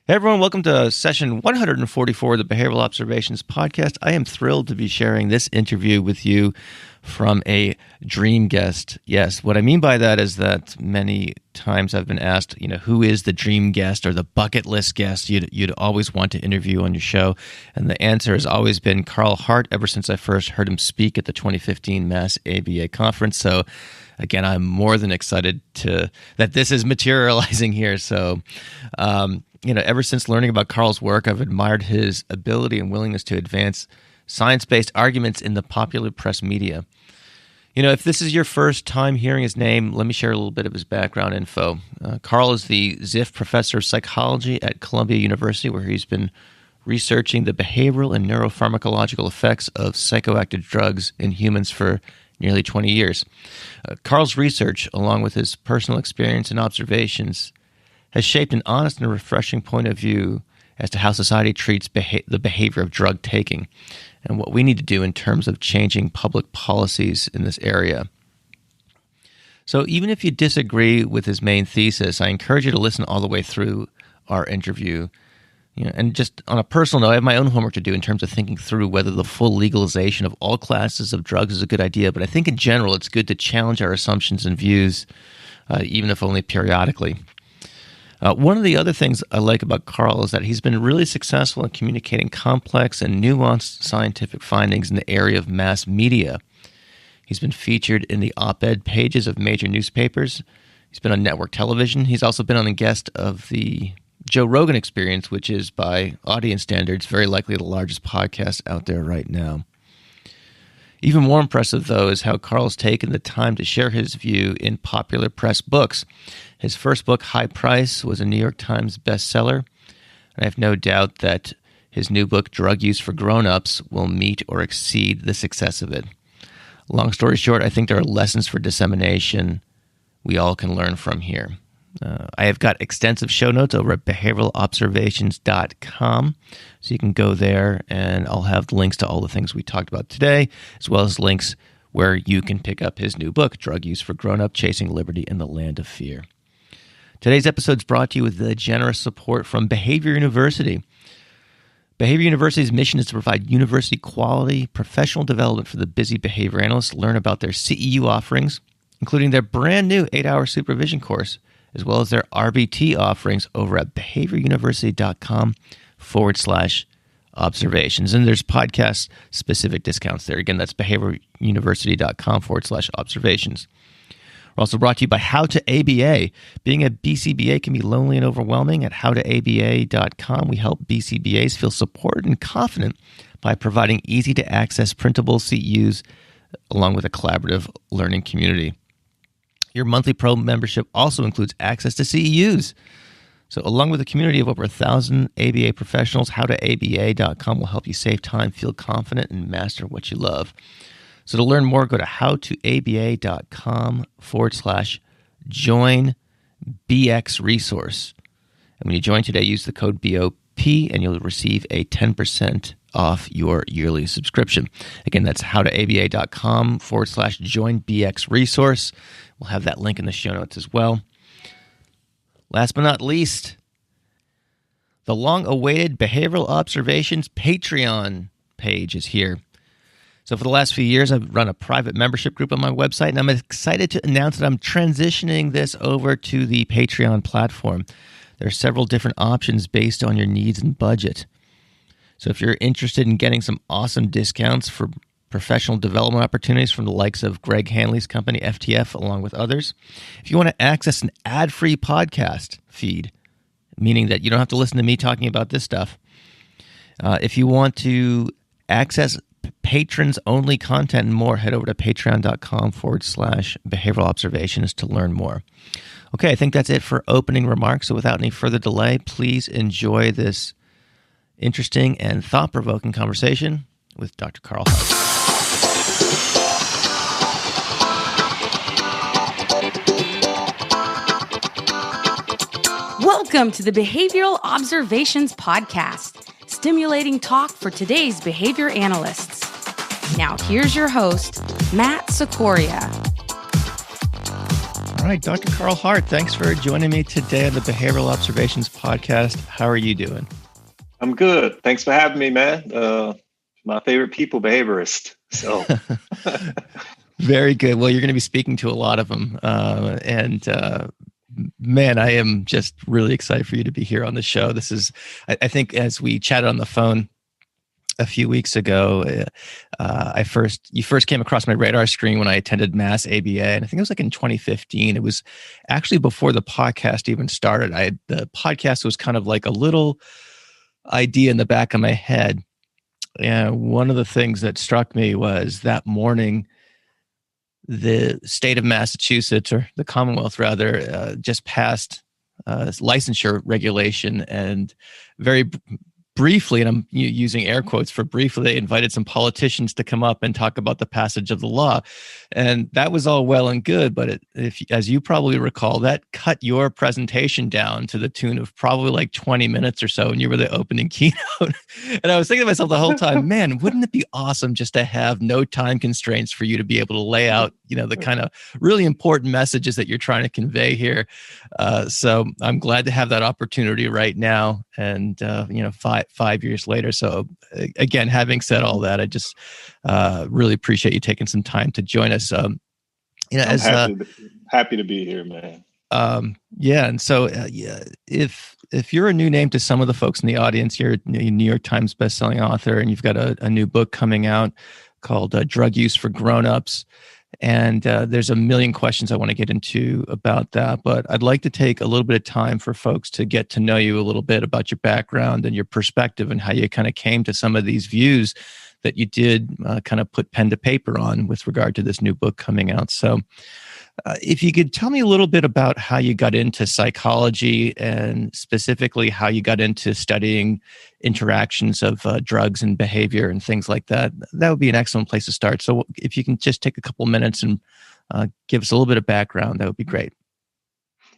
Hey everyone, welcome to session 144 of the Behavioral Observations podcast. I am thrilled to be sharing this interview with you from a dream guest. Yes, what I mean by that is that many times I've been asked, who is the dream guest or the bucket list guest you'd always want to interview on your show? And the answer has always been Carl Hart ever since I first heard him speak at the 2015 Mass ABA conference. So again, I'm more than excited that this is materializing here. So, ever since learning about Carl's work, I've admired his ability and willingness to advance science-based arguments in the popular press media. If this is your first time hearing his name, let me share a little bit of his background info. Carl is the Ziff Professor of Psychology at Columbia University, where he's been researching the behavioral and neuropharmacological effects of psychoactive drugs in humans for nearly 20 years. Carl's research, along with his personal experience and observations, has shaped an honest and refreshing point of view as to how society treats the behavior of drug taking and what we need to do in terms of changing public policies in this area. So even if you disagree with his main thesis, I encourage you to listen all the way through our interview. And just on a personal note, I have my own homework to do in terms of thinking through whether the full legalization of all classes of drugs is a good idea. But I think in general, it's good to challenge our assumptions and views, even if only periodically. One of the other things I like about Carl is that he's been really successful in communicating complex and nuanced scientific findings in the area of mass media. He's been featured in the op-ed pages of major newspapers. He's been on network television. He's also been on the guest of the Joe Rogan Experience, which is, by audience standards, very likely the largest podcast out there right now. Even more impressive, though, is how Carl's taken the time to share his view in popular press books. His first book, High Price, was a New York Times bestseller, and I have no doubt that his new book, Drug Use for Grown-Ups, will meet or exceed the success of it. Long story short, I think there are lessons for dissemination we all can learn from here. I have got extensive show notes over at behavioralobservations.com, so you can go there and I'll have links to all the things we talked about today, as well as links where you can pick up his new book, Drug Use for Grown-Up, Chasing Liberty in the Land of Fear. Today's episode is brought to you with the generous support from Behavior University. Behavior University's mission is to provide university-quality professional development for the busy behavior analysts, learn about their CEU offerings, including their brand new 8-hour supervision course, as well as their RBT offerings over at behavioruniversity.com/observations. And there's podcast-specific discounts there. Again, that's behavioruniversity.com/observations. We're also brought to you by How to ABA. Being a BCBA can be lonely and overwhelming. At howtoaba.com, we help BCBAs feel supported and confident by providing easy-to-access printable CEUs along with a collaborative learning community. Your monthly pro membership also includes access to CEUs. So along with a community of over 1,000 ABA professionals, howtoaba.com will help you save time, feel confident, and master what you love. So to learn more, go to howtoaba.com/join-BX-resource. And when you join today, use the code BOP and you'll receive a 10% off your yearly subscription. Again, that's howtoaba.com/join-BX-resource. We'll have that link in the show notes as well. Last but not least, the long-awaited Behavioral Observations Patreon page is here. So for the last few years, I've run a private membership group on my website, and I'm excited to announce that I'm transitioning this over to the Patreon platform. There are several different options based on your needs and budget. So if you're interested in getting some awesome discounts for professional development opportunities from the likes of Greg Hanley's company, FTF, along with others. If you want to access an ad-free podcast feed, meaning that you don't have to listen to me talking about this stuff. If you want to access patrons-only content and more, head over to patreon.com/behavioral observations to learn more. Okay, I think that's it for opening remarks. So without any further delay, please enjoy this interesting and thought-provoking conversation with Dr. Carl Hart. Welcome to the Behavioral Observations Podcast, stimulating talk for today's behavior analysts. Now here's your host, Matt Sicoria. All right, Dr. Carl Hart, thanks for joining me today on the Behavioral Observations podcast. How are you doing? I'm good. Thanks for having me, man. My favorite people, behaviorist. So, very good. Well, you're going to be speaking to a lot of them, man, I am just really excited for you to be here on the show. This is, I think, as we chatted on the phone a few weeks ago, you first came across my radar screen when I attended Mass ABA, and I think it was like in 2015. It was actually before the podcast even started. The podcast was kind of like a little idea in the back of my head. And one of the things that struck me was that morning, the state of Massachusetts, or the Commonwealth rather, just passed licensure regulation, and very briefly, and I'm using air quotes for briefly, they invited some politicians to come up and talk about the passage of the law. And that was all well and good, but as you probably recall, that cut your presentation down to the tune of probably like 20 minutes or so, and you were the opening keynote. And I was thinking to myself the whole time, man, wouldn't it be awesome just to have no time constraints for you to be able to lay out, the kind of really important messages that you're trying to convey here. So I'm glad to have that opportunity right now. And, 5 years later. So again, having said all that, I just really appreciate you taking some time to join us. I'm happy to be here, man. And so if you're a new name to some of the folks in the audience, you're a New York Times bestselling author, and you've got a new book coming out called Drug Use for Grownups. And there's a million questions I want to get into about that, but I'd like to take a little bit of time for folks to get to know you a little bit about your background and your perspective and how you kind of came to some of these views that you did kind of put pen to paper on with regard to this new book coming out. So if you could tell me a little bit about how you got into psychology, and specifically how you got into studying interactions of drugs and behavior and things like that, that would be an excellent place to start. So if you can just take a couple minutes and give us a little bit of background, that would be great.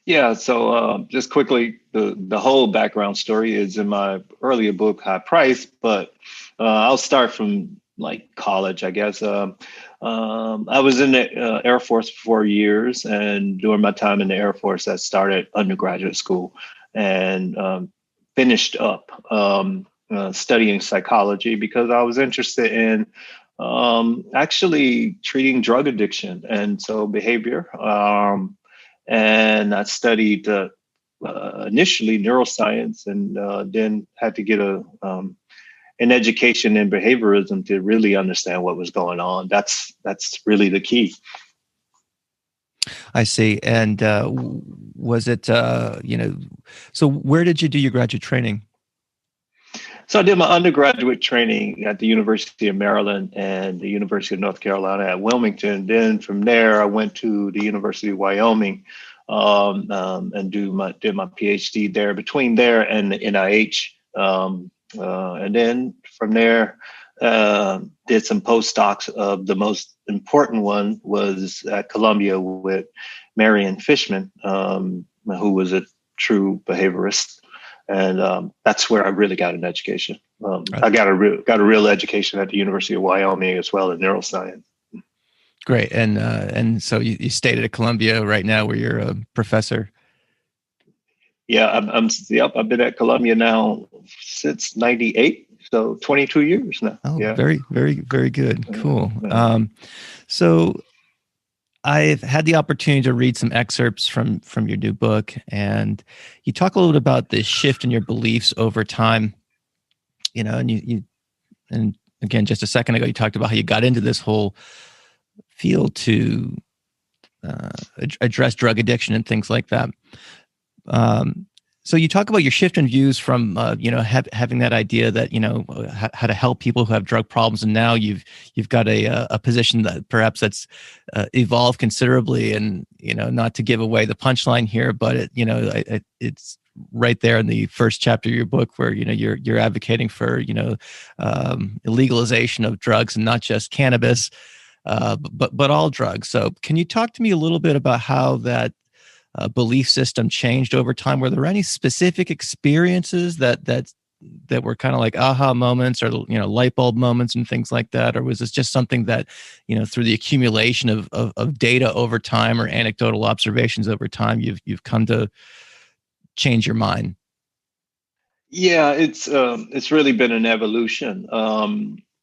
Yeah. So just quickly, the whole background story is in my earlier book, High Price, but I'll start from like college, I guess. I was in the Air Force for 4 years, and during my time in the Air Force, I started undergraduate school and finished up studying psychology because I was interested in actually treating drug addiction and so behavior. And I studied initially neuroscience, and then had to get an education in behaviorism to really understand what was going on. That's really the key. I see. And was it, so where did you do your graduate training? So I did my undergraduate training at the University of Maryland and the University of North Carolina at Wilmington. Then from there, I went to the University of Wyoming and did my PhD there. Between there and the NIH. And then from there, did some postdocs. The most important one was at Columbia with Marion Fishman, who was a true behaviorist. And that's where I really got an education. I got a real education at the University of Wyoming as well in neuroscience. Great. And so you stayed at Columbia right now, where you're a professor. Yeah, I've been at Columbia now since '98, so 22 years now. Oh, yeah. Very, very, very good. Cool. So I've had the opportunity to read some excerpts from your new book, and you talk a little bit about the shift in your beliefs over time. And and again, just a second ago, you talked about how you got into this whole field to address drug addiction and things like that. So you talk about your shift in views from, having that idea that, how to help people who have drug problems. And now you've got a position that perhaps that's evolved considerably, and, not to give away the punchline here, but it's right there in the first chapter of your book where, you're advocating for, legalization of drugs, and not just cannabis, but all drugs. So can you talk to me a little bit about how that belief system changed over time? Were there any specific experiences that that were kind of like aha moments or, light bulb moments and things like that? Or was this just something that, through the accumulation of data over time or anecdotal observations over time, you've come to change your mind? Yeah, it's really been an evolution.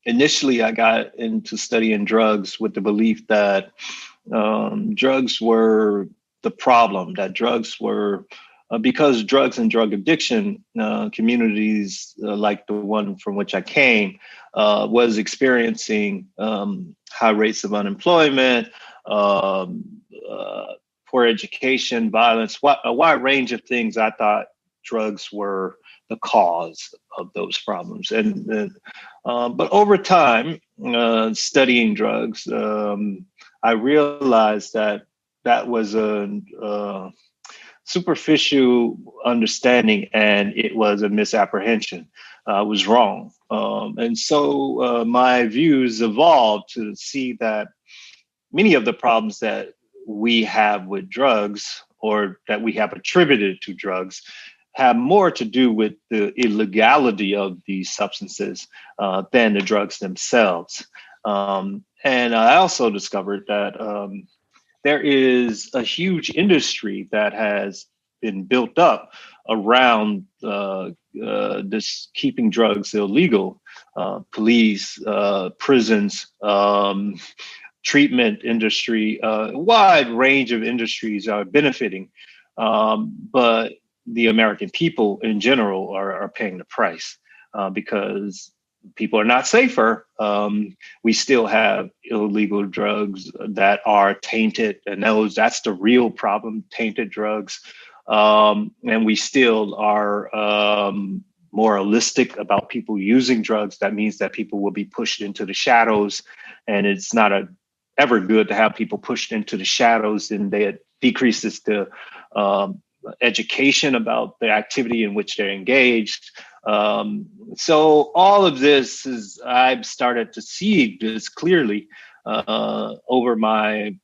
Initially, I got into studying drugs with the belief that drugs were the problem, that drugs were because drugs and drug addiction communities like the one from which I came was experiencing high rates of unemployment, poor education, violence, a wide range of things. I thought drugs were the cause of those problems. But over time, studying drugs, I realized that was a superficial understanding, and it was a misapprehension. I was wrong. And so my views evolved to see that many of the problems that we have with drugs, or that we have attributed to drugs, have more to do with the illegality of these substances than the drugs themselves. And I also discovered that there is a huge industry that has been built up around this keeping drugs illegal. Police, prisons, treatment industry, a wide range of industries are benefiting. But the American people in general are paying the price because people are not safer. We still have illegal drugs that are tainted, and that's the real problem, tainted drugs. And we still are moralistic about people using drugs. That means that people will be pushed into the shadows, and it's not ever good to have people pushed into the shadows, and it decreases the education about the activity in which they're engaged. So all of this I've started to see this clearly over my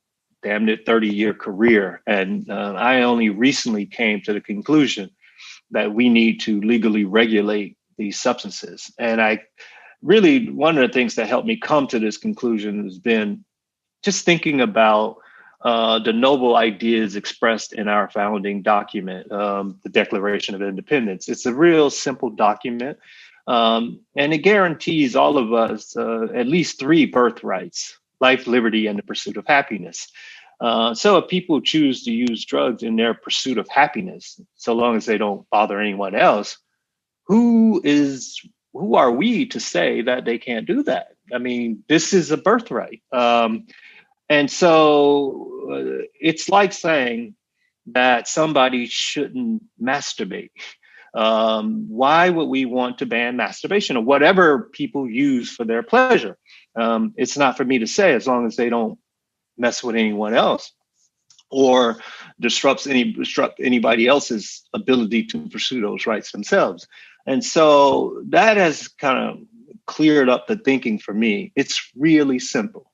damn it 30-year career. And I only recently came to the conclusion that we need to legally regulate these substances. And one of the things that helped me come to this conclusion has been just thinking about the noble ideas expressed in our founding document, the Declaration of Independence. It's a real simple document, and it guarantees all of us at least 3 birthrights: life, liberty, and the pursuit of happiness. So if people choose to use drugs in their pursuit of happiness, so long as they don't bother anyone else, who are we to say that they can't do that? I mean, this is a birthright. And so it's like saying that somebody shouldn't masturbate. Why would we want to ban masturbation or whatever people use for their pleasure? It's not for me to say, as long as they don't mess with anyone else or disrupt anybody else's ability to pursue those rights themselves. And so that has kind of cleared up the thinking for me. It's really simple.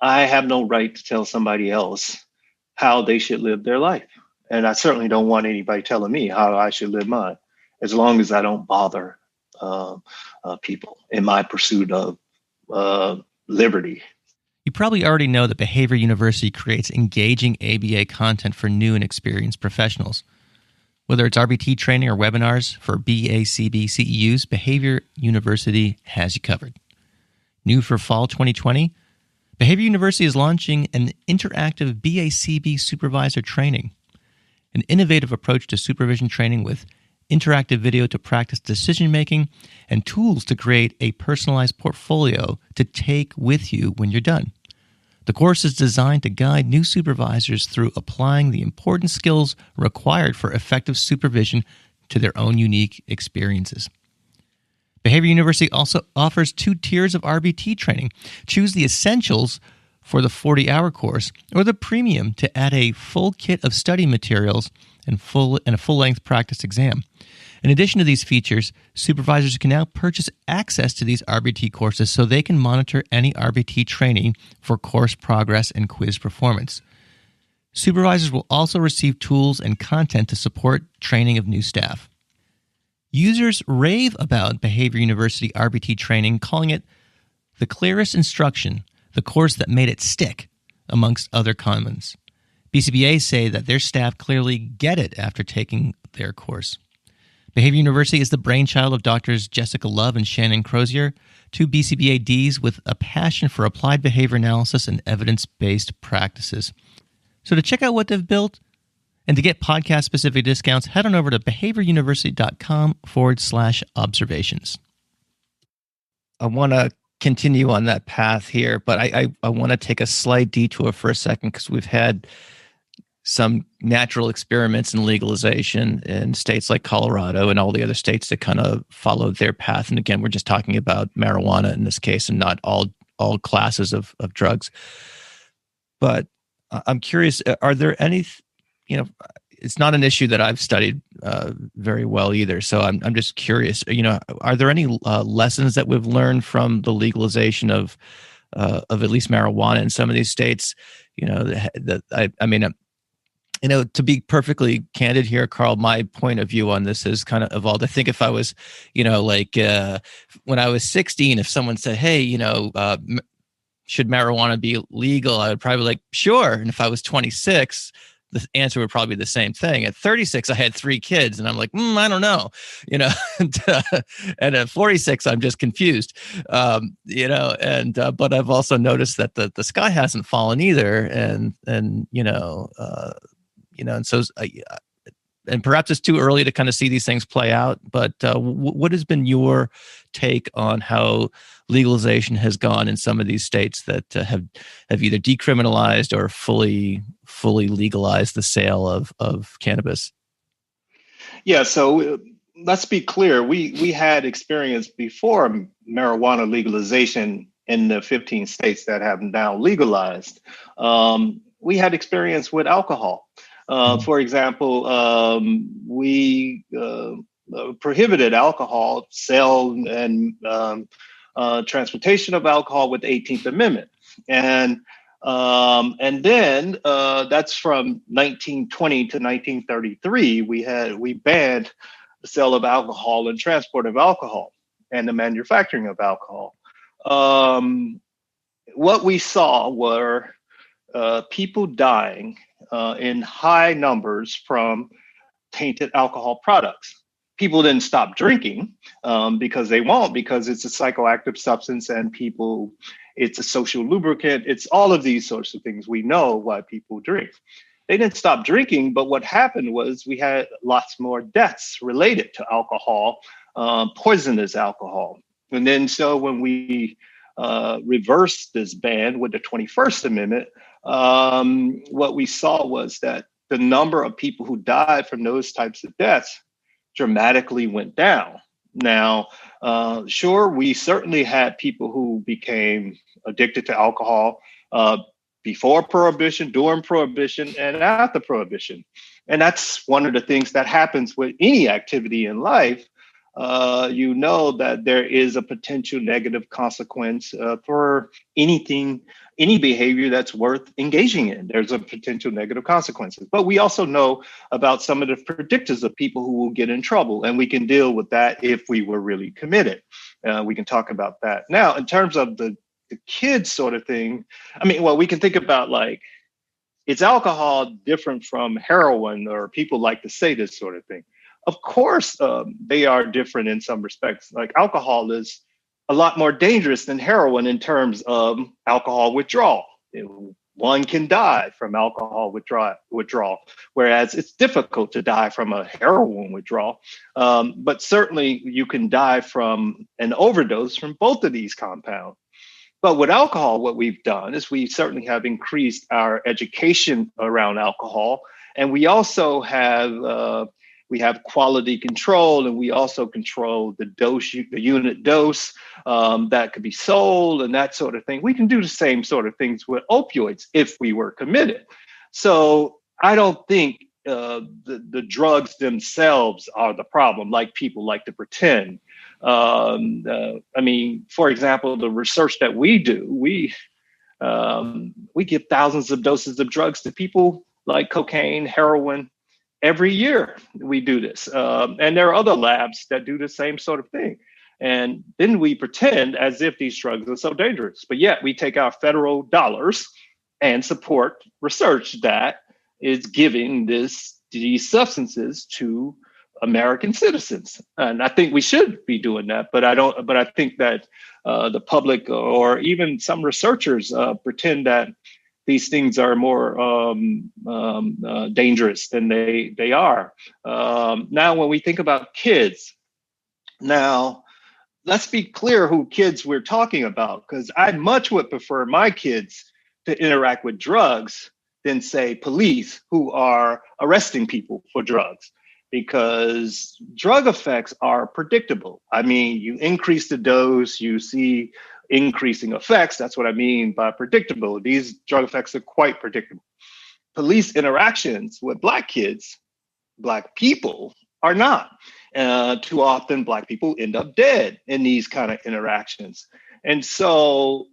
I have no right to tell somebody else how they should live their life. And I certainly don't want anybody telling me how I should live mine, as long as I don't bother people in my pursuit of liberty. You probably already know that Behavior University creates engaging ABA content for new and experienced professionals. Whether it's RBT training or webinars for BACB CEUs, Behavior University has you covered. New for fall 2020, Behavior University is launching an interactive BACB supervisor training, an innovative approach to supervision training with interactive video to practice decision-making and tools to create a personalized portfolio to take with you when you're done. The course is designed to guide new supervisors through applying the important skills required for effective supervision to their own unique experiences. Behavior University also offers 2 tiers of RBT training. Choose the essentials for the 40-hour course or the premium to add a full kit of study materials and a full-length practice exam. In addition to these features, supervisors can now purchase access to these RBT courses so they can monitor any RBT training for course progress and quiz performance. Supervisors will also receive tools and content to support training of new staff. Users rave about Behavior University RBT training, calling it the clearest instruction, the course that made it stick, amongst other comments. BCBA say that their staff clearly get it after taking their course. Behavior University is the brainchild of Doctors Jessica Love and Shannon Crozier, two BCBA Ds with a passion for applied behavior analysis and evidence-based practices. So to check out what they've built and to get podcast-specific discounts, head on over to behavioruniversity.com/observations. I want to continue on that path here, but I want to take a slight detour for a second because we've had some natural experiments in legalization in states like Colorado and all the other states that kind of followed their path. And again, we're just talking about marijuana in this case and not all classes of drugs. But I'm curious, are there any, it's not an issue that I've studied very well either. So I'm just curious, are there any lessons that we've learned from the legalization of at least marijuana in some of these states? To be perfectly candid here, Carl, my point of view on this has kind of evolved. I think if I was, when I was 16, if someone said, hey, should marijuana be legal? I would probably be like, sure. And if I was 26, the answer would probably be the same thing. At 36, I had 3 kids, and I'm like, I don't know, and at 46, I'm just confused, but I've also noticed that the sky hasn't fallen either, and so, and perhaps it's too early to kind of see these things play out. But what has been your take on how legalization has gone in some of these states that have either decriminalized or fully legalized the sale of cannabis? Yeah. So let's be clear. We had experience before marijuana legalization in the 15 states that have now legalized. We had experience with alcohol. For example, we prohibited alcohol sale and transportation of alcohol with the 18th Amendment, and then that's from 1920 to 1933. We banned the sale of alcohol and transport of alcohol and the manufacturing of alcohol. What we saw were people dying in high numbers from tainted alcohol products. People didn't stop drinking because it's a psychoactive substance, and it's a social lubricant. It's all of these sorts of things. We know why people drink. They didn't stop drinking, but what happened was we had lots more deaths related to alcohol, poisonous alcohol. And then so when we reversed this ban with the 21st Amendment, what we saw was that the number of people who died from those types of deaths dramatically went down. Now, sure, we certainly had people who became addicted to alcohol before Prohibition, during Prohibition, and after Prohibition. And that's one of the things that happens with any activity in life. That there is a potential negative consequence for any behavior that's worth engaging in. There's a potential negative consequences. But we also know about some of the predictors of people who will get in trouble, and we can deal with that if we were really committed. We can talk about that. Now, in terms of the kids sort of thing, we can think about is alcohol different from heroin, or people like to say this sort of thing. Of course, they are different in some respects. Like alcohol is a lot more dangerous than heroin in terms of alcohol withdrawal. One can die from alcohol withdrawal, whereas it's difficult to die from a heroin withdrawal. But certainly you can die from an overdose from both of these compounds. But with alcohol, what we've done is we certainly have increased our education around alcohol, and we also have quality control, and we also control the unit dose that could be sold and that sort of thing. We can do the same sort of things with opioids if we were committed. So I don't think the drugs themselves are the problem, like people like to pretend. For example, the research that we do, we give thousands of doses of drugs to people like cocaine, heroin, every year we do this. And there are other labs that do the same sort of thing. And then we pretend as if these drugs are so dangerous, but yet we take our federal dollars and support research that is giving these substances to American citizens. And I think we should be doing that, but I think that the public or even some researchers pretend that these things are more dangerous than they are. Now, when we think about kids, now let's be clear who kids we're talking about, because I much would prefer my kids to interact with drugs than, say, police who are arresting people for drugs, because drug effects are predictable. I mean, you increase the dose, you see increasing effects. That's what I mean by predictable. These drug effects are quite predictable. Police interactions with Black kids, Black people, are not. Too often, Black people end up dead in these kind of interactions. And so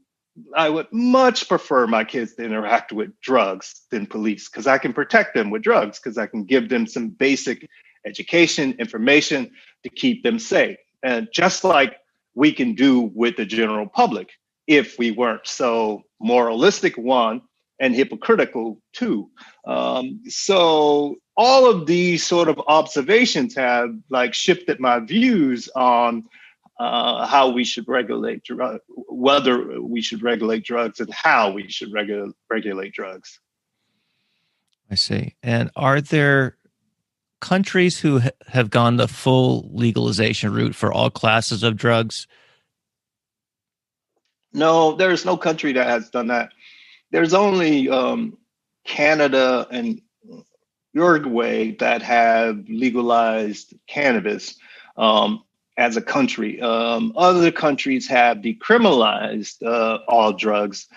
I would much prefer my kids to interact with drugs than police, because I can protect them with drugs, because I can give them some basic education, information to keep them safe. And just like we can do with the general public if we weren't so moralistic, one, and hypocritical, two. So all of these sort of observations have like shifted my views on how we should regulate whether we should regulate drugs and how we should regulate drugs. I see. And are there countries who have gone the full legalization route for all classes of drugs? No, there's no country that has done that. There's only Canada and Uruguay that have legalized cannabis as a country. Other countries have decriminalized all drugs.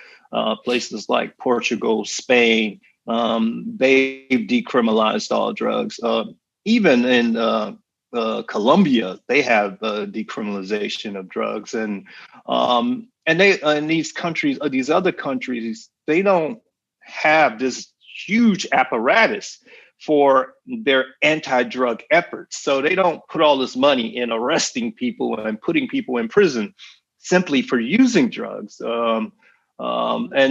Places like Portugal, Spain, they've decriminalized all drugs. Even in Colombia, they have decriminalization of drugs, and they in these countries, these other countries, they don't have this huge apparatus for their anti-drug efforts. So they don't put all this money in arresting people and putting people in prison simply for using drugs. And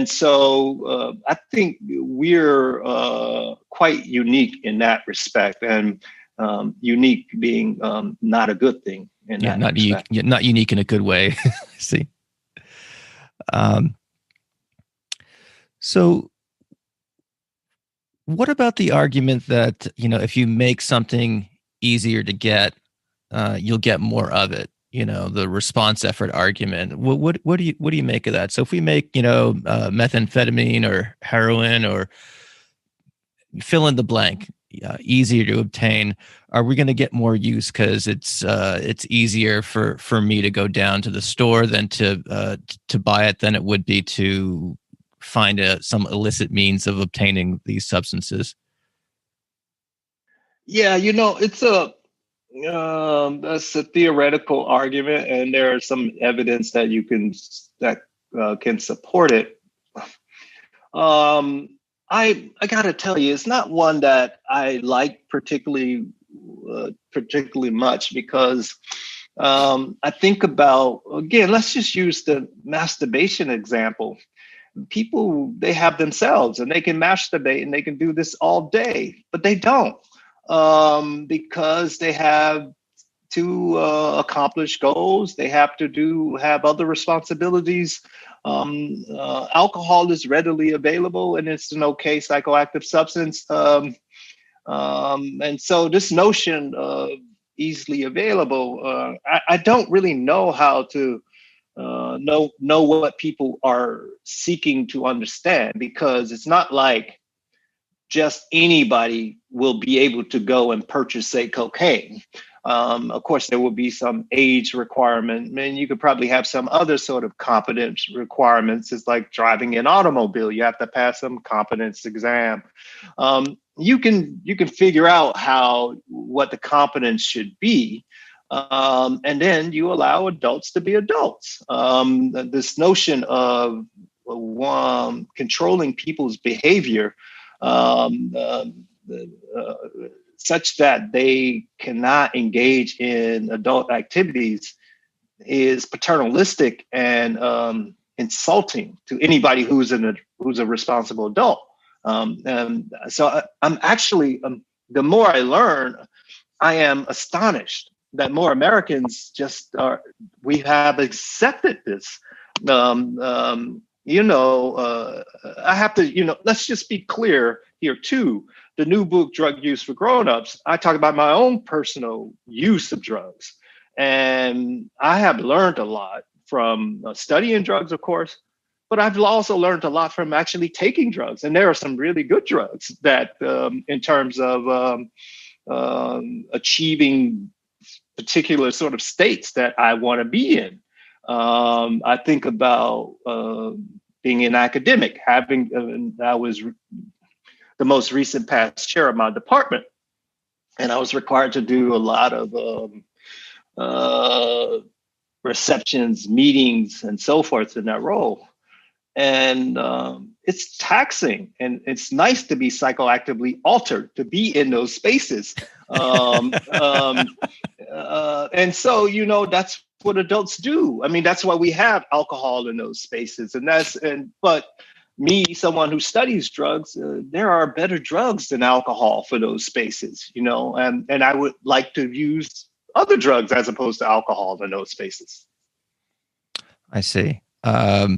so I think we're quite unique in that respect, and unique being not a good thing. Not unique in a good way. See. So what about the argument that, if you make something easier to get, you'll get more of it? The response effort argument. What do you make of that? So if we make, methamphetamine or heroin or fill in the blank, easier to obtain, are we going to get more use because it's easier for me to go down to the store than to buy it than it would be to find some illicit means of obtaining these substances? Yeah, it's that's a theoretical argument, and there's some evidence that can support it. I gotta tell you, it's not one that I like particularly much, because I think about, again, let's just use the masturbation example. People, they have themselves and they can masturbate and they can do this all day, but they don't, because they have to accomplish goals. They have to have other responsibilities. Alcohol is readily available and it's an okay psychoactive substance. And so this notion of easily available, I don't really know how to know what people are seeking to understand, because it's not like just anybody will be able to go and purchase, say, cocaine. Of course, there will be some age requirement, and you could probably have some other sort of competence requirements. It's like driving an automobile; you have to pass some competence exam. You can figure out what the competence should be, and then you allow adults to be adults. This notion of controlling people's behavior such that they cannot engage in adult activities is paternalistic and insulting to anybody who's a responsible adult. And so I'm actually, the more I learn, I am astonished that more Americans we have accepted this. I have to, let's just be clear here too. The new book, Drug Use for Grownups, I talk about my own personal use of drugs. And I have learned a lot from studying drugs, of course, but I've also learned a lot from actually taking drugs. And there are some really good drugs that, in terms of achieving particular sort of states that I want to be in. I think about being an academic, I was the most recent past chair of my department, and I was required to do a lot of receptions, meetings, and so forth in that role. And it's taxing, and it's nice to be psychoactively altered, to be in those spaces. And so, that's what adults do. I mean, that's why we have alcohol in those spaces. But me, someone who studies drugs, there are better drugs than alcohol for those spaces, and I would like to use other drugs as opposed to alcohol in those spaces. I see. So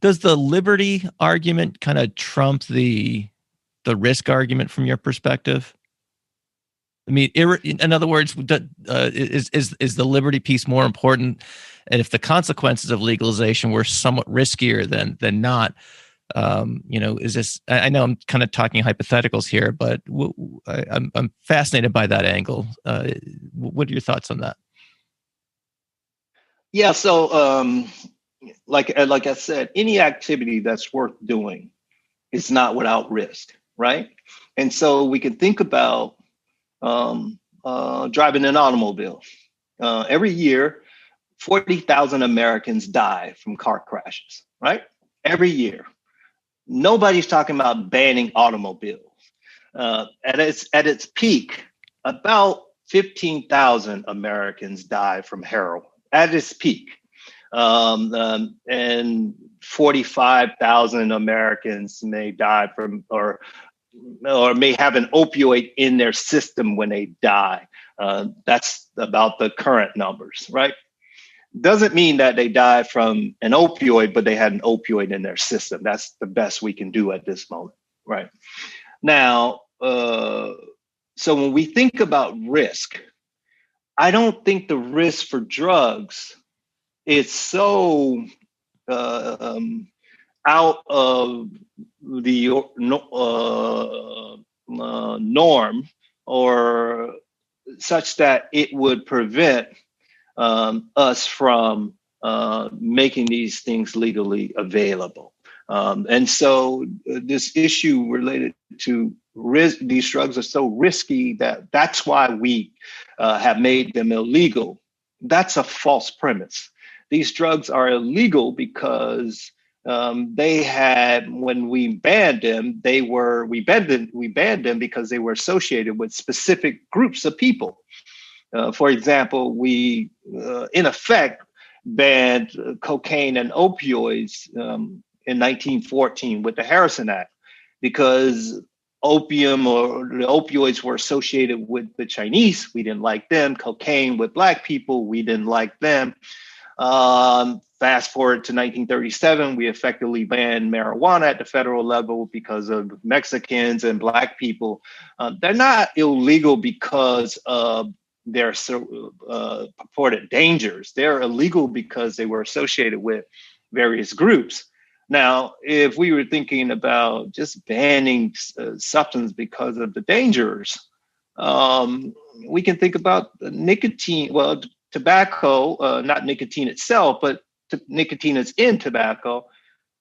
does the liberty argument kind of trump the risk argument from your perspective? I mean, in other words, is the liberty piece more important? And if the consequences of legalization were somewhat riskier than not, is this? I know I'm kind of talking hypotheticals here, but I'm fascinated by that angle. What are your thoughts on that? Yeah. So, like I said, any activity that's worth doing is not without risk, right? And so we can think about driving an automobile. Every year, 40,000 Americans die from car crashes, right? Every year. Nobody's talking about banning automobiles. At its peak, about 15,000 Americans die from heroin at its peak. And 45,000 Americans may die from or may have an opioid in their system when they die. That's about the current numbers, right? Doesn't mean that they die from an opioid, but they had an opioid in their system. That's the best we can do at this moment, right? Now, so when we think about risk, I don't think the risk for drugs is so out of the norm or such that it would prevent us from making these things legally available. And so this issue related to risk, these drugs are so risky that's why we have made them illegal. That's a false premise. These drugs are illegal because they had, when we banned them, we banned them because they were associated with specific groups of people. For example, we, in effect, banned cocaine and opioids in 1914 with the Harrison Act because opium or the opioids were associated with the Chinese. We didn't like them. Cocaine with Black people. We didn't like them. Fast forward to 1937, we effectively banned marijuana at the federal level because of Mexicans and Black people. They're not illegal because of their purported dangers. They're illegal because they were associated with various groups. Now, if we were thinking about just banning substance because of the dangers, we can think about nicotine. Well, tobacco, not nicotine itself, but nicotine is in tobacco.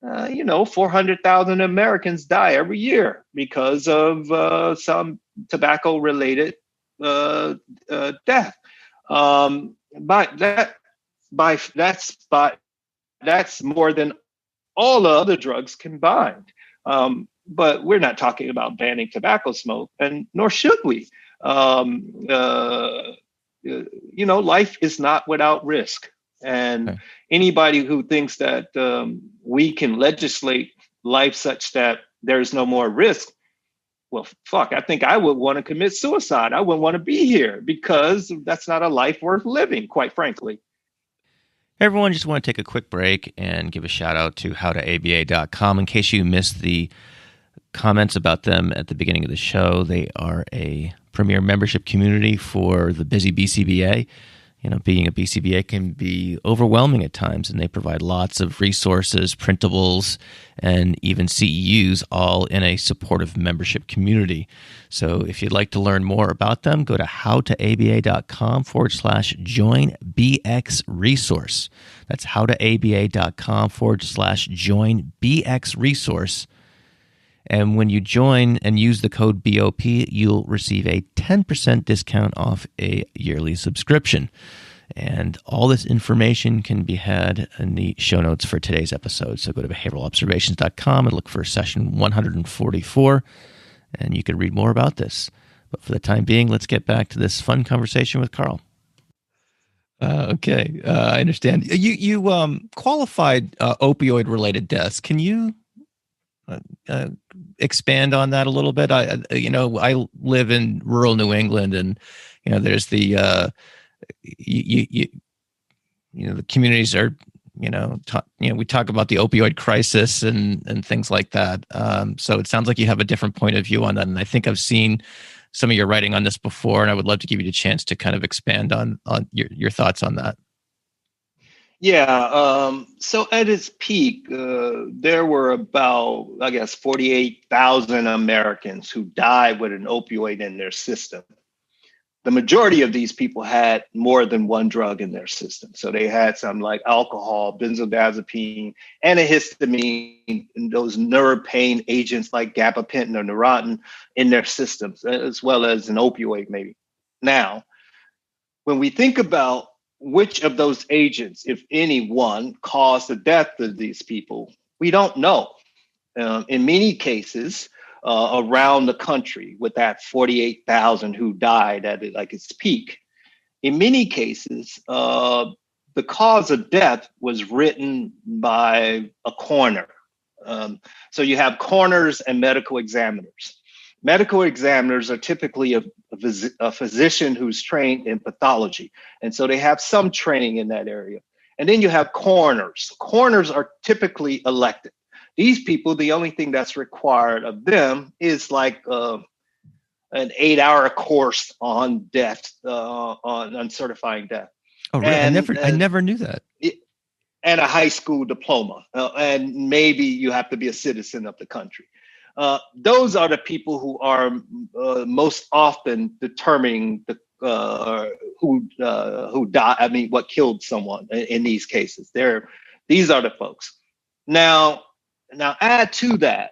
400,000 Americans die every year because of some tobacco-related death. But that's more than all the other drugs combined. But we're not talking about banning tobacco smoke, and nor should we. Life is not without risk. And Okay. anybody who thinks that we can legislate life such that there's no more risk, well, fuck, I think I would want to commit suicide. I wouldn't want to be here because that's not a life worth living, quite frankly. Hey everyone, just want to take a quick break and give a shout out to howtoaba.com. In case you missed the comments about them at the beginning of the show, they are a premier membership community for the busy BCBA. Being a BCBA can be overwhelming at times, and they provide lots of resources, printables, and even CEUs, all in a supportive membership community. So if you'd like to learn more about them, go to howtoaba.com/join-BX-resource. That's howtoaba.com/join-BX-resource. And when you join and use the code BOP, you'll receive a 10% discount off a yearly subscription. And all this information can be had in the show notes for today's episode. So go to behavioralobservations.com and look for session 144, and you can read more about this. But for the time being, let's get back to this fun conversation with Carl. Okay, I understand. You qualified opioid-related deaths. Can you expand on that a little bit? I live in rural New England, and there's the the communities are we talk about the opioid crisis and things like that. So it sounds like you have a different point of view on that, and I think I've seen some of your writing on this before, and I would love to give you the chance to kind of expand on your thoughts on that. Yeah. So at its peak, there were about, 48,000 Americans who died with an opioid in their system. The majority of these people had more than one drug in their system. So they had some like alcohol, benzodiazepine, antihistamine, and those neuropain agents like gabapentin or Neurontin in their systems, as well as an opioid maybe. Now, when we think about which of those agents, if any one, caused the death of these people, we don't know. In many cases, around the country, with that 48,000 who died at its peak, in many cases, the cause of death was written by a coroner. So you have coroners and medical examiners. Medical examiners are typically a physician who's trained in pathology. And so they have some training in that area. And then you have coroners. Coroners are typically elected. These people, the only thing that's required of them is like an 8-hour course on death, on certifying death. Oh, really? And, I never knew that. And a high school diploma. And maybe you have to be a citizen of the country. Those are the people who are most often determining who died. I mean, what killed someone in these cases. These are the folks. Now add to that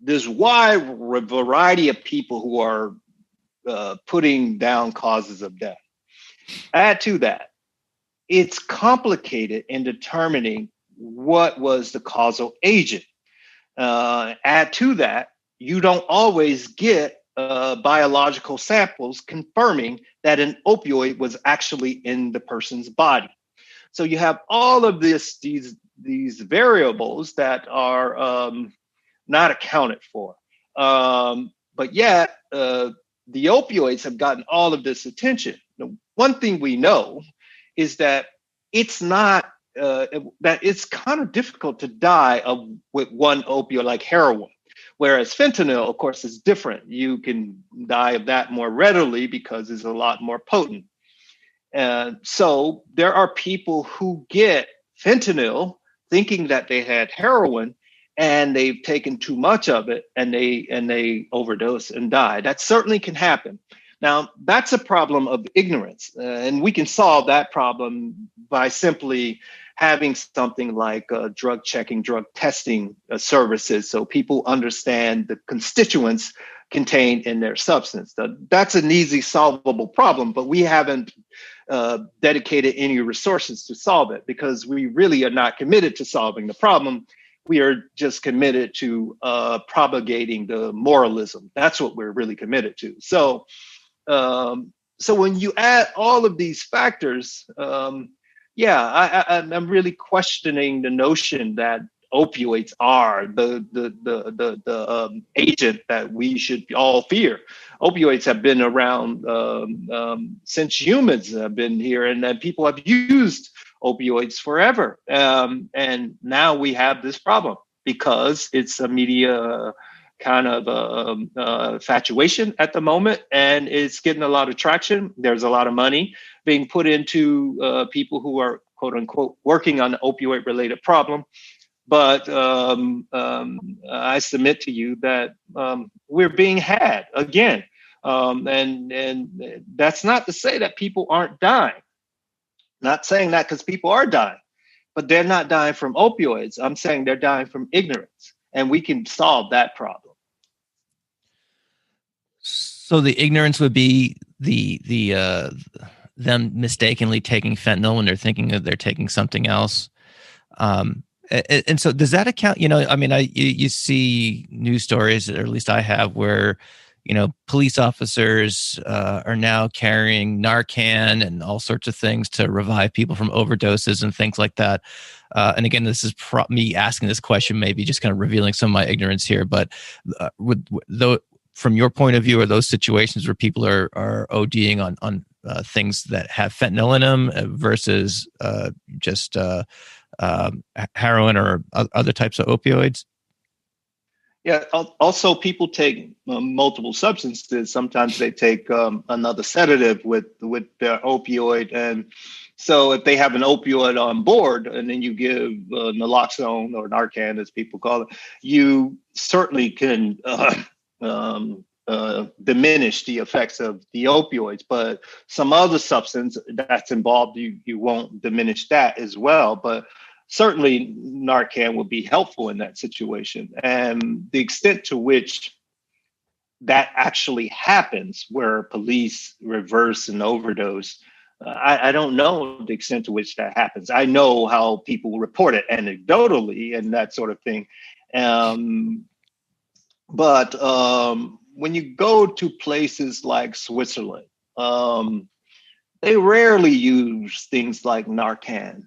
this wide variety of people who are putting down causes of death. Add to that, it's complicated in determining what was the causal agent. Add to that, you don't always get biological samples confirming that an opioid was actually in the person's body. So you have all of these variables that are not accounted for. But yet, the opioids have gotten all of this attention. Now, one thing we know is that it's not that it's kind of difficult to die with one opioid like heroin, whereas fentanyl, of course, is different. You can die of that more readily because it's a lot more potent. And so there are people who get fentanyl thinking that they had heroin, and they've taken too much of it, and they overdose and die. That certainly can happen. Now, that's a problem of ignorance, and we can solve that problem by simply having something like drug checking, drug testing services, so people understand the constituents contained in their substance. That's an easy solvable problem, but we haven't dedicated any resources to solve it, because we really are not committed to solving the problem. We are just committed to propagating the moralism. That's what we're really committed to. So when you add all of these factors, I'm really questioning the notion that opioids are the agent that we should all fear. Opioids have been around since humans have been here, and that people have used opioids forever. And now we have this problem because it's a media kind of infatuation at the moment, and it's getting a lot of traction. There's a lot of money being put into people who are, quote unquote, working on the opioid related problem. But I submit to you that we're being had again. And that's not to say that people aren't dying. Not saying that, because people are dying, but they're not dying from opioids. I'm saying they're dying from ignorance, and we can solve that problem. So the ignorance would be the them mistakenly taking fentanyl when they're thinking that they're taking something else. And so does that account, I mean, you see news stories, or at least I have, where, police officers are now carrying Narcan and all sorts of things to revive people from overdoses and things like that. And again, this is me asking this question, maybe just kind of revealing some of my ignorance here, but from your point of view, are those situations where people are ODing on things that have fentanyl in them versus just heroin or other types of opioids? Yeah. Also, people take multiple substances. Sometimes they take another sedative with their opioid, and so if they have an opioid on board, and then you give naloxone or Narcan, as people call it, you certainly can diminish the effects of the opioids. But some other substance that's involved, you won't diminish that as well. But certainly Narcan would be helpful in that situation. And the extent to which that actually happens, where police reverse an overdose, I don't know the extent to which that happens. I know how people report it anecdotally and that sort of thing. But when you go to places like Switzerland, they rarely use things like Narcan.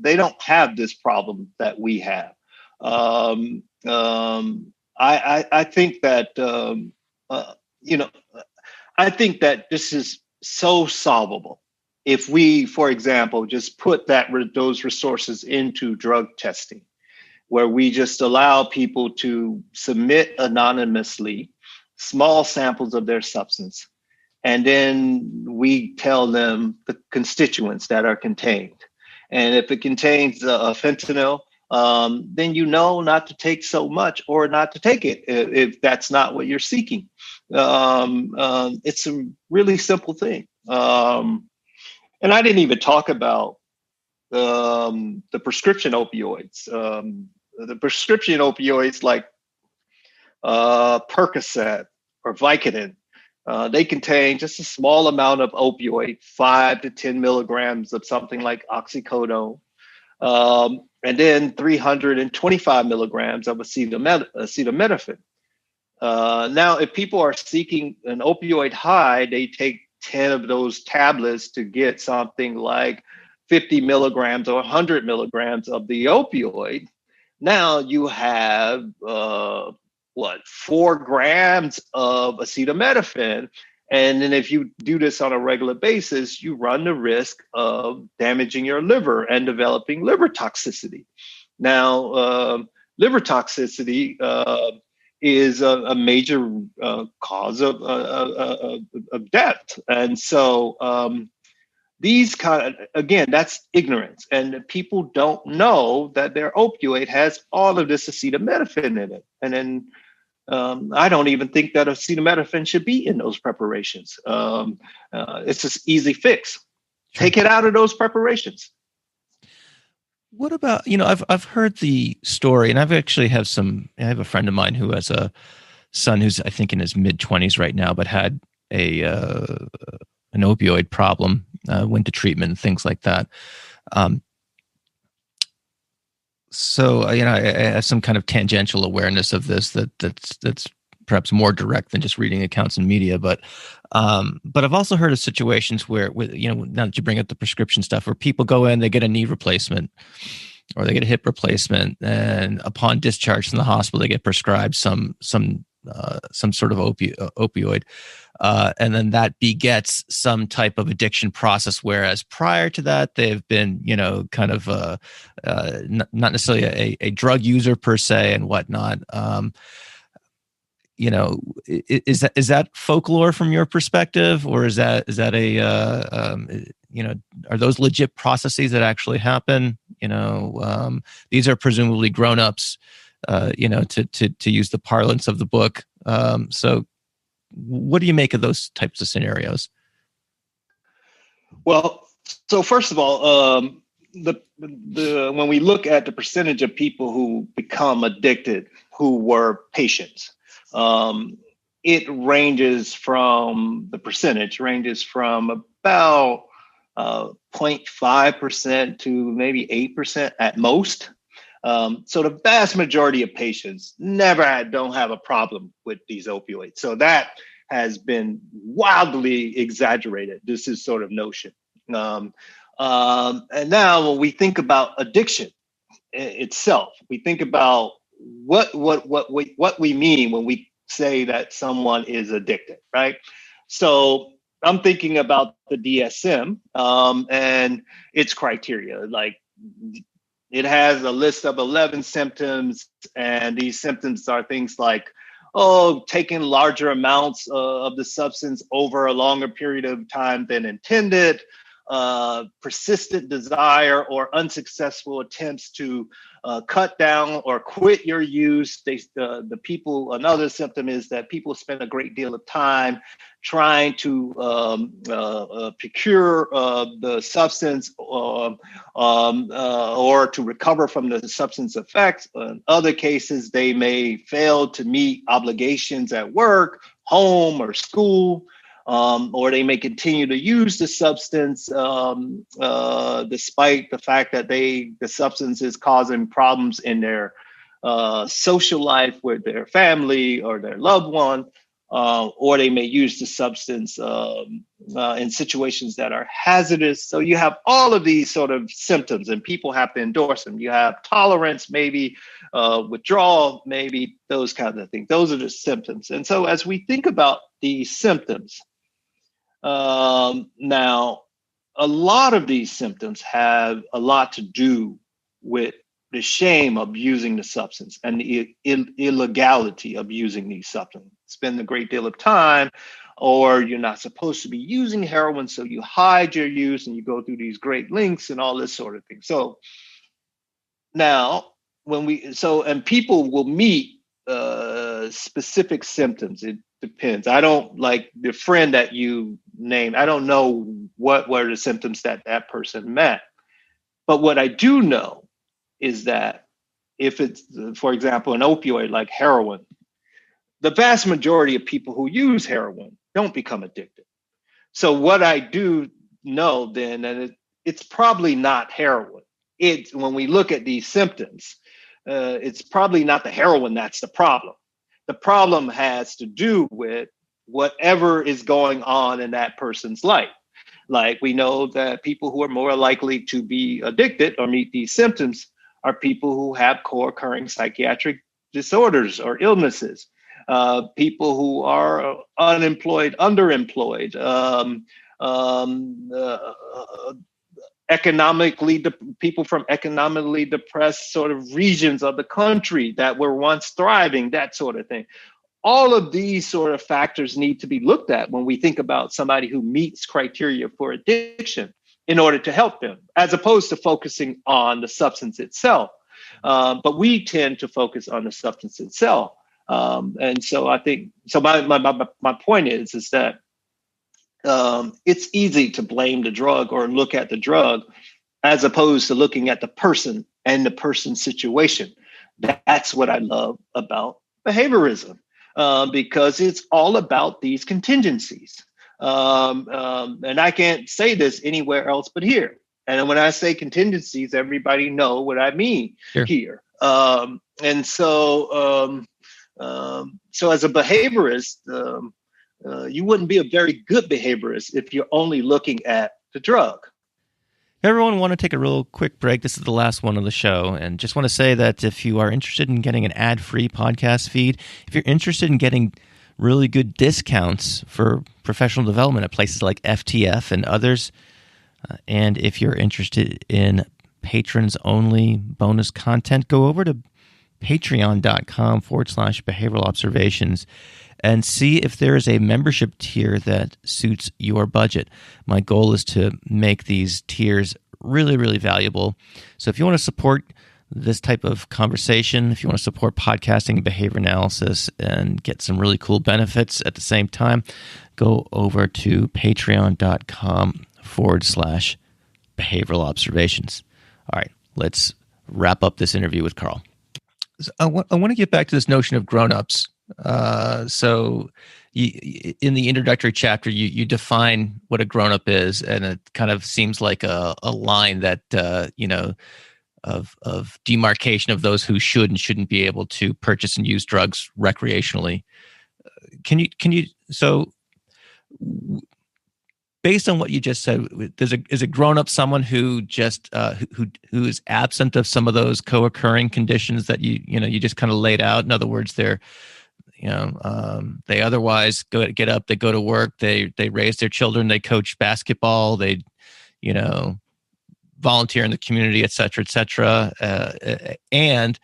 They don't have this problem that we have. I think that I think that this is so solvable if we, for example, just put those resources into drug testing, where we just allow people to submit anonymously small samples of their substance. And then we tell them the constituents that are contained. And if it contains fentanyl, then not to take so much, or not to take it if that's not what you're seeking. It's a really simple thing. And I didn't even talk about the prescription opioids. The prescription opioids like Percocet or Vicodin, they contain just a small amount of opioid, 5 to 10 milligrams of something like oxycodone, and then 325 milligrams of acetaminophen. Now, if people are seeking an opioid high, they take 10 of those tablets to get something like 50 milligrams or 100 milligrams of the opioid. Now you have 4 grams of acetaminophen. And then if you do this on a regular basis, you run the risk of damaging your liver and developing liver toxicity. Now, liver toxicity is a major cause of death. And so these again, that's ignorance. And people don't know that their opioid has all of this acetaminophen in it. And then I don't even think that acetaminophen should be in those preparations. It's an easy fix. Take it out of those preparations. What about, I've heard the story, and I have a friend of mine who has a son who's, I think, in his mid-20s right now, but had a an opioid problem, went to treatment and things like that. So I have some kind of tangential awareness of this that's perhaps more direct than just reading accounts in media. But I've also heard of situations where, now that you bring up the prescription stuff, where people go in, they get a knee replacement or they get a hip replacement, and upon discharge from the hospital, they get prescribed some sort of opioid. And then that begets some type of addiction process. Whereas prior to that, they've been, kind of not necessarily a drug user per se and whatnot. Is that folklore from your perspective, or is that are those legit processes that actually happen? These are presumably grown-ups, to use the parlance of the book. So what do you make of those types of scenarios? Well, so first of all, when we look at the percentage of people who become addicted who were patients, the percentage ranges from about 0.5% to maybe 8% at most. So the vast majority of patients don't have a problem with these opioids. So that has been wildly exaggerated, this is sort of notion. And now when we think about addiction itself, we think about what we mean when we say that someone is addicted, right? So I'm thinking about the DSM and its criteria. Like, it has a list of 11 symptoms, and these symptoms are things like, taking larger amounts of the substance over a longer period of time than intended, persistent desire or unsuccessful attempts to cut down or quit your use. Another symptom is that people spend a great deal of time trying to procure the substance or to recover from the substance effects. In other cases, they may fail to meet obligations at work, home, or school. Or they may continue to use the substance despite the fact that the substance is causing problems in their social life with their family or their loved one, or they may use the substance in situations that are hazardous. So you have all of these sort of symptoms, and people have to endorse them. You have tolerance, maybe withdrawal, maybe those kinds of things. Those are the symptoms. And so as we think about these symptoms, now, a lot of these symptoms have a lot to do with the shame of using the substance and the illegality of using these substances. Spend a great deal of time, or you're not supposed to be using heroin, so you hide your use and you go through these great lengths and all this sort of thing. So now, and people will meet specific symptoms. It depends. I don't, like the friend that you named, I don't know what were the symptoms that person met. But what I do know is that if it's, for example, an opioid like heroin, the vast majority of people who use heroin don't become addicted. So what I do know then, and it's probably not heroin. When we look at these symptoms, it's probably not the heroin that's the problem. The problem has to do with whatever is going on in that person's life. Like, we know that people who are more likely to be addicted or meet these symptoms are people who have co-occurring psychiatric disorders or illnesses, people who are unemployed, underemployed, people from economically depressed sort of regions of the country that were once thriving, that sort of thing. All of these sort of factors need to be looked at when we think about somebody who meets criteria for addiction in order to help them, as opposed to focusing on the substance itself. But we tend to focus on the substance itself. And so I think, so my point is that it's easy to blame the drug or look at the drug as opposed to looking at the person and the person's situation. That's what I love about behaviorism, because it's all about these contingencies. And I can't say this anywhere else but here. And when I say contingencies, everybody know what I mean Sure. here. So as a behaviorist, you wouldn't be a very good behaviorist if you're only looking at the drug. Everyone, want to take a real quick break. This is the last one of the show. And just want to say that if you are interested in getting an ad-free podcast feed, if you're interested in getting really good discounts for professional development at places like FTF and others, and if you're interested in patrons-only bonus content, go over to patreon.com/behavioral observations and see if there is a membership tier that suits your budget. My goal is to make these tiers really, really valuable. So if you want to support this type of conversation, if you want to support podcasting and behavior analysis and get some really cool benefits at the same time, go over to patreon.com/behavioral observations. All right, let's wrap up this interview with Carl. I want to get back to this notion of grown-ups. So in the introductory chapter, you define what a grown-up is, and it kind of seems like a line that, of demarcation of those who should and shouldn't be able to purchase and use drugs recreationally. So based on what you just said, is a grown-up someone who just who is absent of some of those co-occurring conditions that you just kind of laid out? In other words, they otherwise get up, they go to work, they raise their children, they coach basketball, they volunteer in the community, et cetera, and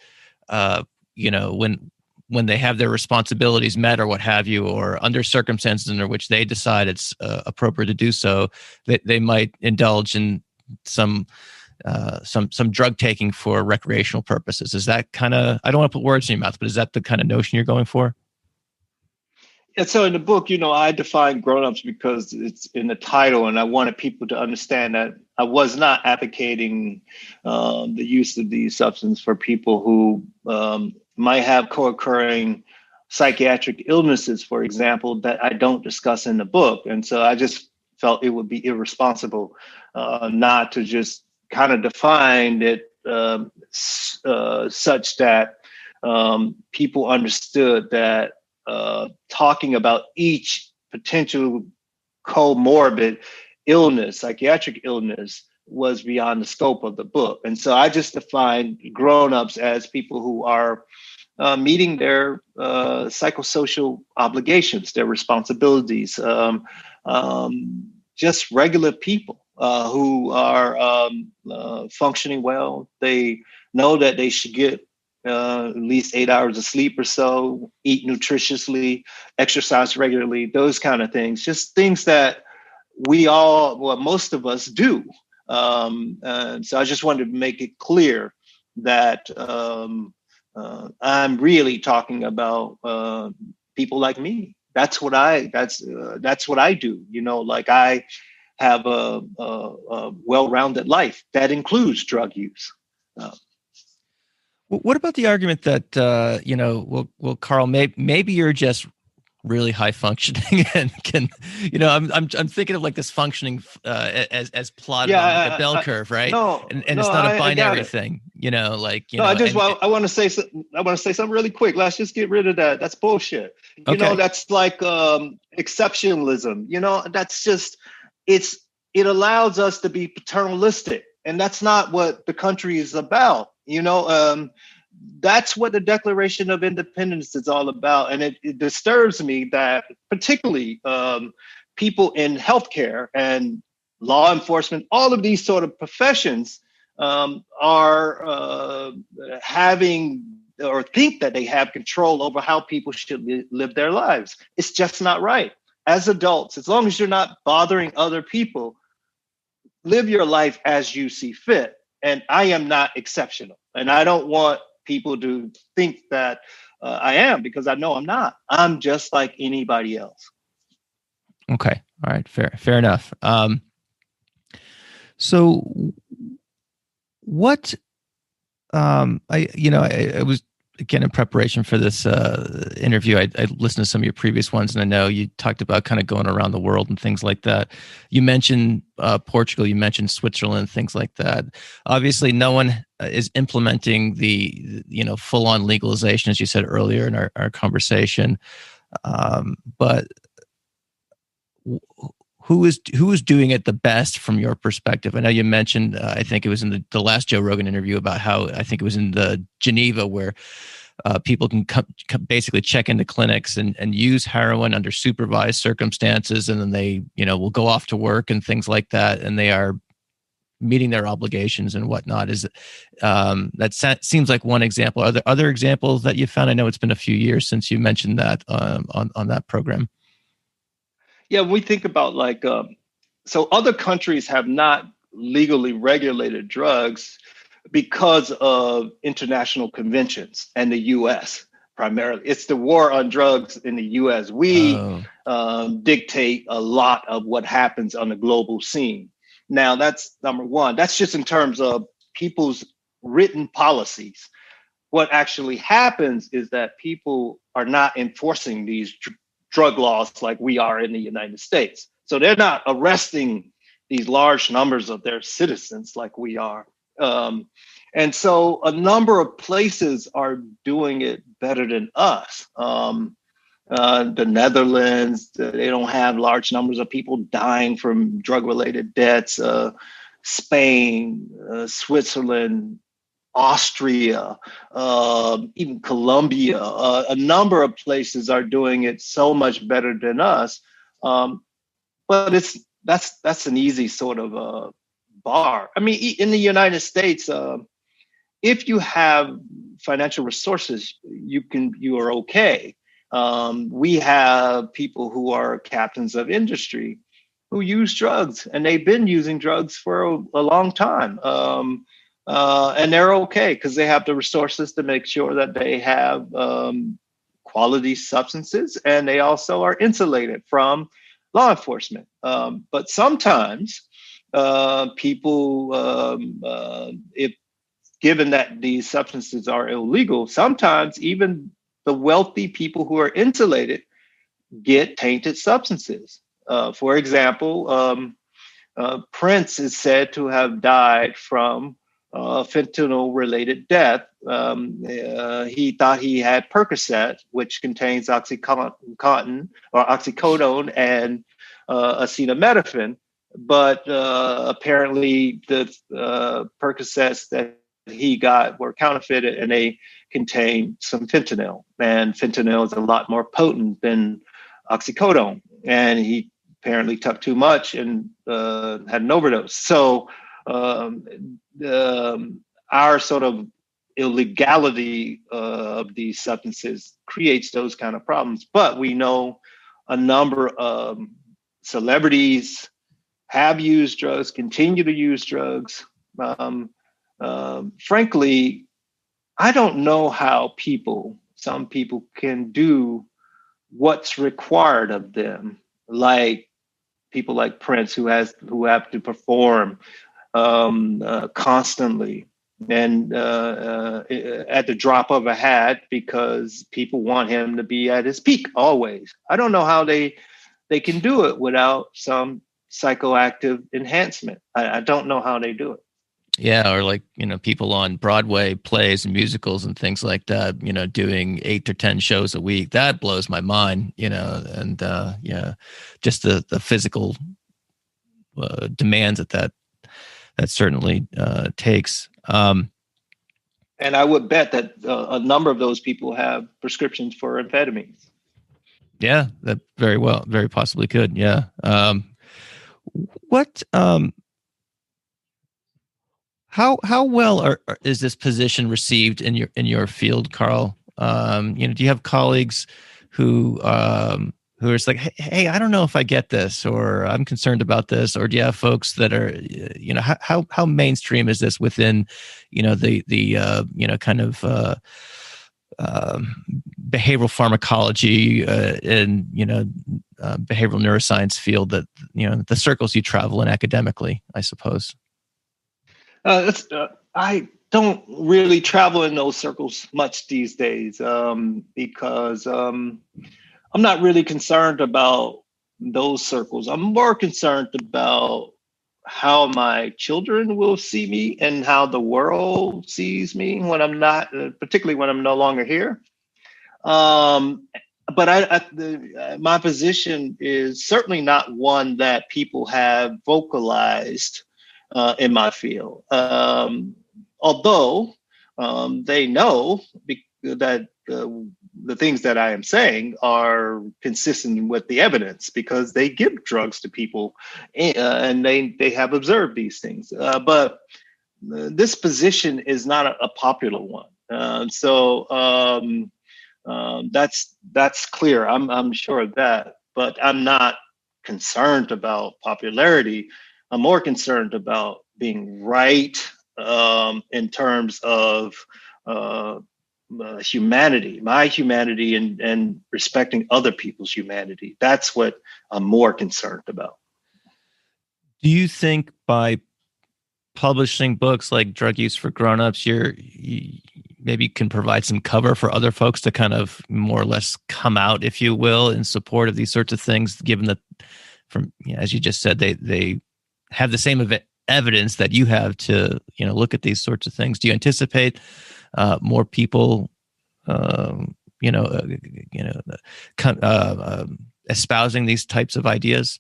when they have their responsibilities met or what have you, or under circumstances under which they decide it's appropriate to do so, they might indulge in some drug taking for recreational purposes. Is that kind of, I don't want to put words in your mouth, but is that the kind of notion you're going for? Yeah, so in the book, I define grown-ups because it's in the title, and I wanted people to understand that I was not advocating the use of these substances for people who might have co-occurring psychiatric illnesses, for example, that I don't discuss in the book. And so I just felt it would be irresponsible not to just kind of define it such that people understood that talking about each potential comorbid illness, psychiatric illness, was beyond the scope of the book. And so I just defined grown-ups as people who are meeting their psychosocial obligations, their responsibilities, just regular people who are functioning well. They know that they should get at least 8 hours of sleep or so, eat nutritiously, exercise regularly, those kind of things, just things that most of us do. And so I just wanted to make it clear that I'm really talking about people like me. That's what I do. Like I have a well-rounded life that includes drug use. What about the argument that well, Carl, maybe you're just really high functioning and can, I'm thinking of like this functioning as plotted on like a bell curve, right? And it's not a binary thing, I want to say something really quick. Let's just get rid of that. That's bullshit. That's like exceptionalism. That's just it allows us to be paternalistic, and that's not what the country is about. That's what the Declaration of Independence is all about. And it disturbs me that particularly people in healthcare and law enforcement, all of these sort of professions are having or think that they have control over how people should live their lives. It's just not right. As adults, as long as you're not bothering other people, live your life as you see fit. And I am not exceptional. And I don't want people to think that I am, because I know I'm not. I'm just like anybody else. Okay. All right. Fair enough. So what, I was again, in preparation for this interview, I listened to some of your previous ones, and I know you talked about kind of going around the world and things like that. You mentioned Portugal, you mentioned Switzerland, things like that. Obviously, no one is implementing the full-on legalization, as you said earlier in our conversation. But who is doing it the best from your perspective? I know you mentioned, I think it was in the last Joe Rogan interview, about how I think it was in the Geneva where people can basically check into clinics and use heroin under supervised circumstances, and then they will go off to work and things like that, and they are meeting their obligations and whatnot. Seems like one example. Are there other examples that you found? I know it's been a few years since you mentioned that on that program. Yeah, when we think about so other countries have not legally regulated drugs because of international conventions and the U.S. primarily. It's the war on drugs in the U.S. We dictate a lot of what happens on the global scene. Now, that's number one. That's just in terms of people's written policies. What actually happens is that people are not enforcing these drug laws like we are in the United States. So they're not arresting these large numbers of their citizens like we are. And so a number of places are doing it better than us. The Netherlands, they don't have large numbers of people dying from drug-related deaths. Spain, Switzerland, Austria, even Colombia, a number of places are doing it so much better than us. But that's an easy sort of bar. I mean, in the United States, if you have financial resources, you are okay. We have people who are captains of industry who use drugs, and they've been using drugs for a long time. And they're okay because they have the resources to make sure that they have quality substances, and they also are insulated from law enforcement. But sometimes people, if given that these substances are illegal, sometimes even the wealthy people who are insulated get tainted substances. For example, Prince is said to have died from fentanyl-related death. He thought he had Percocet, which contains oxycontin or oxycodone and acetaminophen, but apparently the Percocets that he got were counterfeited, and they contain some fentanyl. And fentanyl is a lot more potent than oxycodone, and he apparently took too much and had an overdose. So our sort of illegality of these substances creates those kind of problems. But we know a number of celebrities have used drugs, continue to use drugs. Frankly, I don't know how some people can do what's required of them, like people like Prince who have to perform constantly and at the drop of a hat because people want him to be at his peak always. I don't know how they can do it without some psychoactive enhancement. I don't know how they do it. Yeah, or like, people on Broadway plays and musicals and things like that, doing 8 to 10 shows a week. That blows my mind, and just the physical demands that certainly takes. And I would bet that a number of those people have prescriptions for amphetamines. Yeah, that very possibly could. Yeah. How well is this position received in your field, Carl? Do you have colleagues who are like, hey, I don't know if I get this, or I'm concerned about this, or do you have folks that are, how mainstream is this within, the kind of behavioral pharmacology and behavioral neuroscience field that the circles you travel in academically, I suppose. I don't really travel in those circles much these days, because I'm not really concerned about those circles. I'm more concerned about how my children will see me and how the world sees me when I'm not, particularly when I'm no longer here. Um, but my position is certainly not one that people have vocalized in my field. Although they know that the things that I am saying are consistent with the evidence because they give drugs to people, and they have observed these things. But this position is not a popular one. That's clear. I'm sure of that, but I'm not concerned about popularity. I'm more concerned about being right, in terms of humanity, my humanity, and respecting other people's humanity. That's what I'm more concerned about. Do you think by publishing books like Drug Use for Grownups, you maybe can provide some cover for other folks to kind of more or less come out, if you will, in support of these sorts of things, given that, as you just said, they have the same evidence that you have to look at these sorts of things. Do you anticipate more people espousing these types of ideas?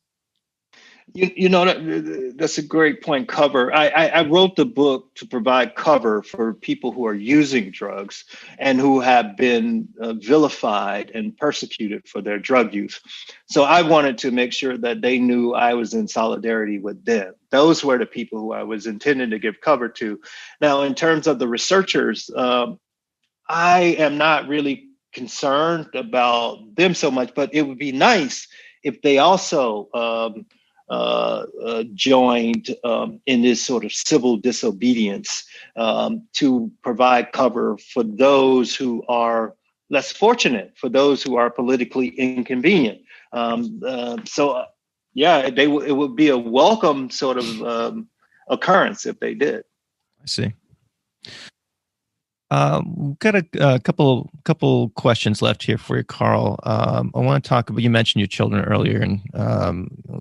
That's a great point. Cover. I wrote the book to provide cover for people who are using drugs and who have been vilified and persecuted for their drug use. So I wanted to make sure that they knew I was in solidarity with them. Those were the people who I was intending to give cover to. Now, in terms of the researchers, I am not really concerned about them so much, but it would be nice if they also joined in this sort of civil disobedience, to provide cover for those who are less fortunate, for those who are politically inconvenient. It would be a welcome sort of occurrence if they did. I see. We've got a couple questions left here for you, Carl. I want to talk about, you mentioned your children earlier, and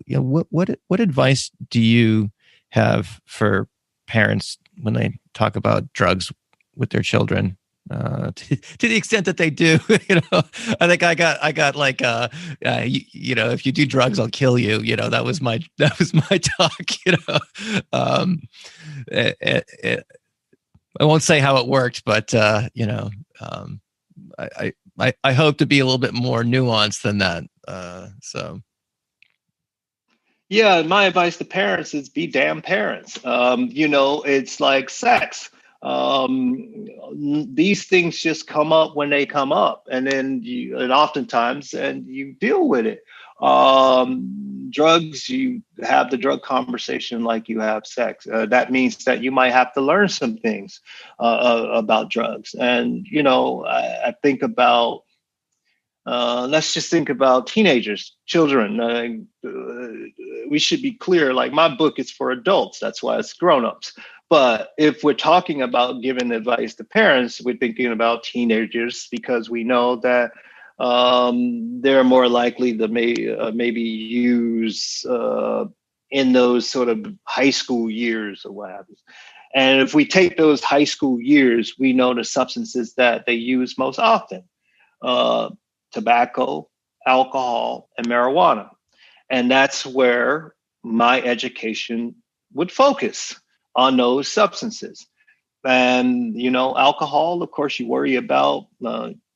what advice do you have for parents when they talk about drugs with their children? To the extent that they do, I think I got like, if you do drugs, I'll kill you. That was my talk. I won't say how it worked, but I hope to be a little bit more nuanced than that. Yeah, my advice to parents is be damn parents. It's like sex. These things just come up when they come up, and then oftentimes you deal with it. Drugs, you have the drug conversation like you have sex. That means that you might have to learn some things about drugs. And, I think about, let's just think about teenagers, children. We should be clear, like my book is for adults. That's why it's grownups. But if we're talking about giving advice to parents, we're thinking about teenagers because we know that they're more likely to maybe use in those sort of high school years or what happens. And if we take those high school years, we know the substances that they use most often: tobacco, alcohol, and marijuana. And that's where my education would focus, on those substances. And, alcohol, of course, you worry about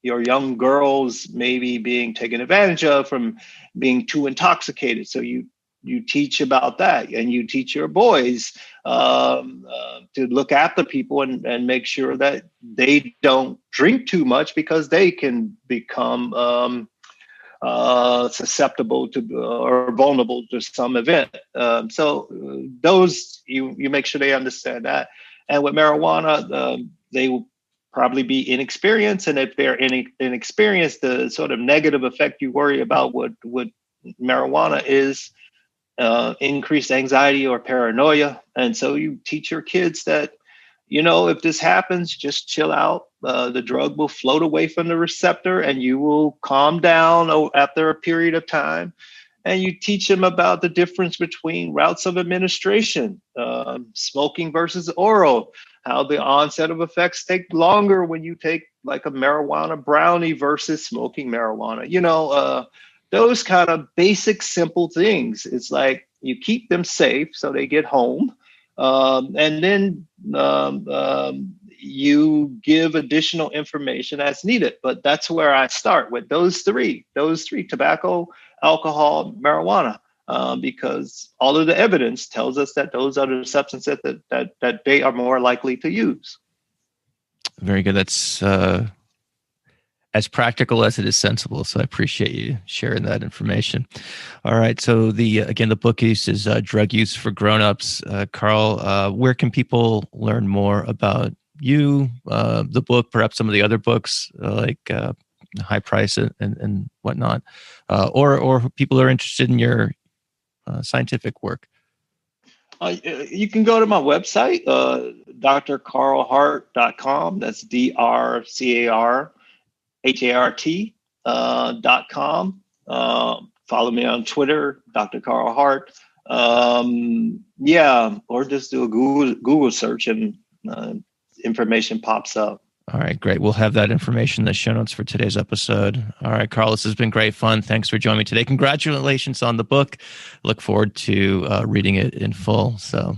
your young girls maybe being taken advantage of from being too intoxicated. So you teach about that, and you teach your boys to look after people and make sure that they don't drink too much because they can become susceptible to or vulnerable to some event. So those, you make sure they understand that. And with marijuana, they will probably be inexperienced. And if they're inexperienced, the sort of negative effect you worry about with marijuana is increased anxiety or paranoia. And so you teach your kids that, if this happens, just chill out. The drug will float away from the receptor and you will calm down after a period of time. And you teach them about the difference between routes of administration, smoking versus oral, how the onset of effects take longer when you take like a marijuana brownie versus smoking marijuana. Those kind of basic, simple things. It's like you keep them safe so they get home. And then you give additional information as needed. But that's where I start with those three, tobacco, alcohol, marijuana, because all of the evidence tells us that those are the substances that they are more likely to use. Very good. That's as practical as it is sensible. So I appreciate you sharing that information. All right. So the book is Drug Use for Grownups. Carl, where can people learn more about you, the book, perhaps some of the other books like High Price and whatnot, or people are interested in your scientific work? You can go to my website, drcarlhart.com. That's drcarlhart.com. Follow me on Twitter, Dr. Carl Hart. Or just do a Google search and information pops up. All right, great. We'll have that information in the show notes for today's episode. All right, Carl, this has been great fun. Thanks for joining me today. Congratulations on the book. Look forward to reading it in full. So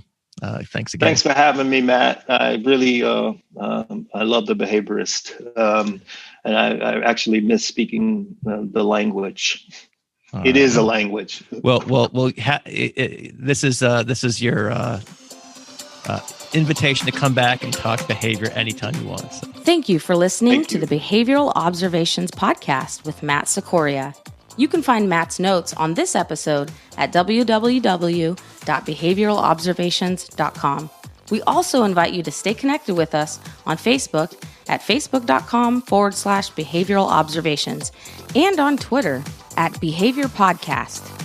thanks again. Thanks for having me, Matt. I really, I love the behaviorist. And I actually miss speaking the language. It is a language. Well. This is your invitation to come back and talk behavior anytime you want. So. Thank you for listening to the Behavioral Observations podcast with Matt Sikoria. You can find Matt's notes on this episode at www.behavioralobservations.com. We also invite you to stay connected with us on Facebook at facebook.com/behavioral observations and on Twitter at Behavior Podcast.